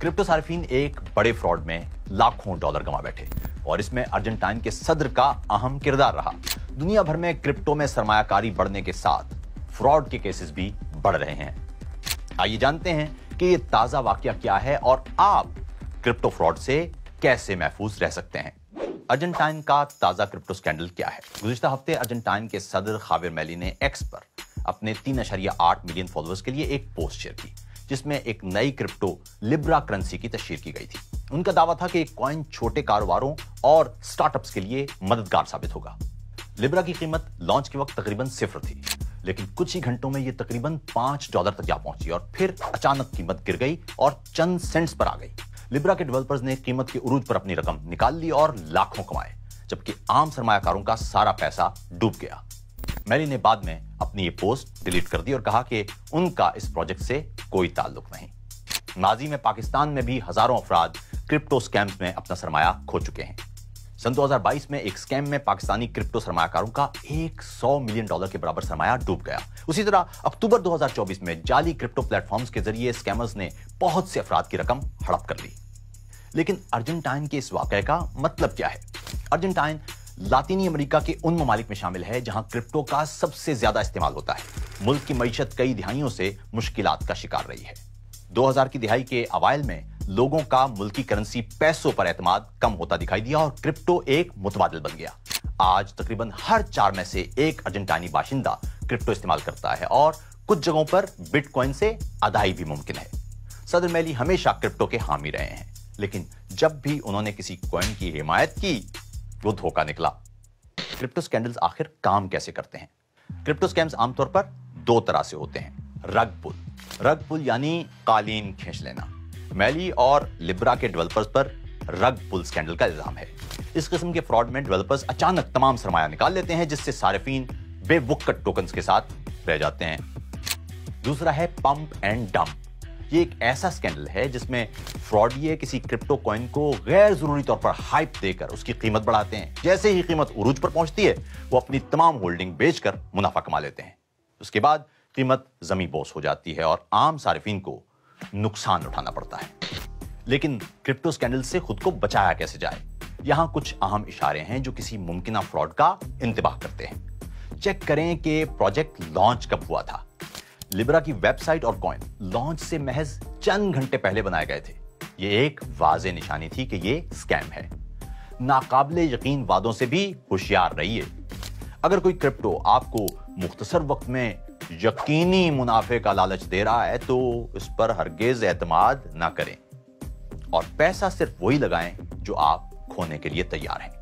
Crypto सार्फिन एक बड़े fraud में लाखों डॉलर गंवा बैठे और इसमें अर्जेंटाइन के सदर का अहम किरदार रहा। दुनिया भर में क्रिप्टो में सरमायाकारी बढ़ने के साथ फ्रॉड के केसेस भी बढ़ रहे हैं। आइए जानते हैं कि ये ताजा वाकया क्या है और आप क्रिप्टो फ्रॉड से कैसे महफूज रह सकते हैं। अर्जेंटाइन का ताजा क्रिप्टो स्कैंडल क्या है? गुज़िश्ता हफ्ते अर्जेंटाइन के सदर खाविर मैली ने एक्स पर अपने 3.8 मिलियन फॉलोअर्स के लिए एक पोस्ट शेयर की, जिसमें एक नई क्रिप्टो लिब्रा करेंसी की तशहीर की गई थी। उनका दावा था कि एक कॉइन छोटे कारोबारों और स्टार्टअप्स के लिए मददगार साबित होगा। लिब्रा की कीमत लॉन्च के वक्त तकरीबन 0 थी, लेकिन कुछ ही घंटों में यह तकरीबन $5 तक जा पहुंची और फिर अचानक कीमत गिर गई और चंद सेंट्स पर आ गई। लिब्रा के डेवलपर्स ने कीमत के उरूज पर अपनी रकम निकाल ली और लाखों कमाए, जबकि आम सरमायाकारों का सारा पैसा डूब गया। मैली ने बाद में अपनी ये पोस्ट डिलीट कर दी और कहा कि उनका इस प्रोजेक्ट से कोई ताल्लुक नहीं। माजी में पाकिस्तान में भी हजारों अफराद क्रिप्टो स्कैम्स में अपना सरमाया खो चुके हैं। सन 2022 में एक स्कैम में पाकिस्तानी क्रिप्टो सरमायाकारों का $100 मिलियन के बराबर सरमाया डूब गया। उसी तरह अक्टूबर 2024 में जाली क्रिप्टो प्लेटफॉर्म्स के जरिए स्कैमर्स ने बहुत से अफराद की रकम हड़प कर ली। लेकिन अर्जेंटाइन के इस वाकये का मतलब क्या है? अर्जेंटाइन लातीनी अमेरिका के उन ममालिक में शामिल है जहां क्रिप्टो का सबसे ज्यादा इस्तेमाल होता है। मुल्क की मईशत कई दिहाइयों से मुश्किलात का शिकार रही है। 2000 की दिहाई के अवाइल में लोगों का मुल्की करेंसी पैसों पर एतमाद कम होता दिखाई दिया और क्रिप्टो एक मुतबादिल बन गया। आज तकरीबन हर 4 में से एक अर्जेंटाइनी बाशिंदा क्रिप्टो इस्तेमाल करता है और कुछ जगहों पर बिटकॉइन से अदाई भी मुमकिन है। सदर मैली हमेशा क्रिप्टो के हामी रहे हैं, लेकिन जब भी उन्होंने किसी कॉइन की हिमायत की, वो धोखा निकला। क्रिप्टो स्कैंडल्स आखिर काम कैसे करते हैं? क्रिप्टो स्कैम्स आमतौर पर 2 तरह से होते हैं। रग पुल यानी कालीन खींच लेना। मैली और लिब्रा के डेवलपर्स पर रग पुल स्कैंडल का इल्जाम है। इस किस्म के फ्रॉड में डेवलपर्स अचानक तमाम सरमाया निकाल लेते हैं, जिससे सार्फिन बेवुक्कत टोकन्स के साथ रह जाते हैं। दूसरा है पंप एंड डंप। ये एक ऐसा स्कैंडल है जिसमें फ्रॉडिये किसी क्रिप्टो कॉइन को गैर जरूरी तौर पर हाइप देकर उसकी कीमत बढ़ाते हैं। जैसे ही कीमत उरूज पर पहुंचती है, वो अपनी तमाम होल्डिंग बेचकर मुनाफा कमा लेते हैं। उसके बाद कीमत जमी बोस हो जाती है और आम सार्फिन को नुकसान उठाना पड़ता है। लेकिन क्रिप्टो स्कैंडल से खुद को बचाया कैसे जाए? यहां कुछ अहम इशारे हैं जो किसी मुमकिना फ्रॉड का इंतबाह करते हैं। चेक करें कि प्रोजेक्ट लॉन्च कब हुआ था। लिब्रा की वेबसाइट और कॉइन लॉन्च से महज चंद घंटे पहले बनाए गए थे। यह एक वाज़ेह निशानी थी कि यह स्कैम है। नाकाबिले यकीन वादों से भी होशियार रहिए। अगर कोई क्रिप्टो आपको मुख्तसर वक्त में यकीनी मुनाफे का लालच दे रहा है, तो इस पर हरगिज एतमाद ना करें और पैसा सिर्फ वही लगाएं जो आप खोने के लिए तैयार हैं।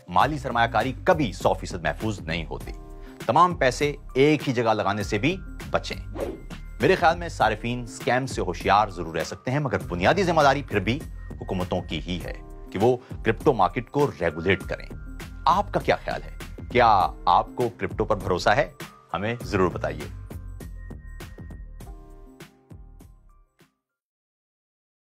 माली सरमायाकारी कभी 100% महफूज नहीं होती। तमाम पैसे एक ही जगह लगाने से भी बचें। मेरे ख्याल में सार्फिन स्कैम से होशियार जरूर रह सकते हैं, मगर बुनियादी जिम्मेदारी फिर भी हुकूमतों की ही है कि वो क्रिप्टो मार्केट को रेगुलेट करें। आपका क्या ख्याल है? क्या आपको क्रिप्टो पर भरोसा है? हमें जरूर बताइए।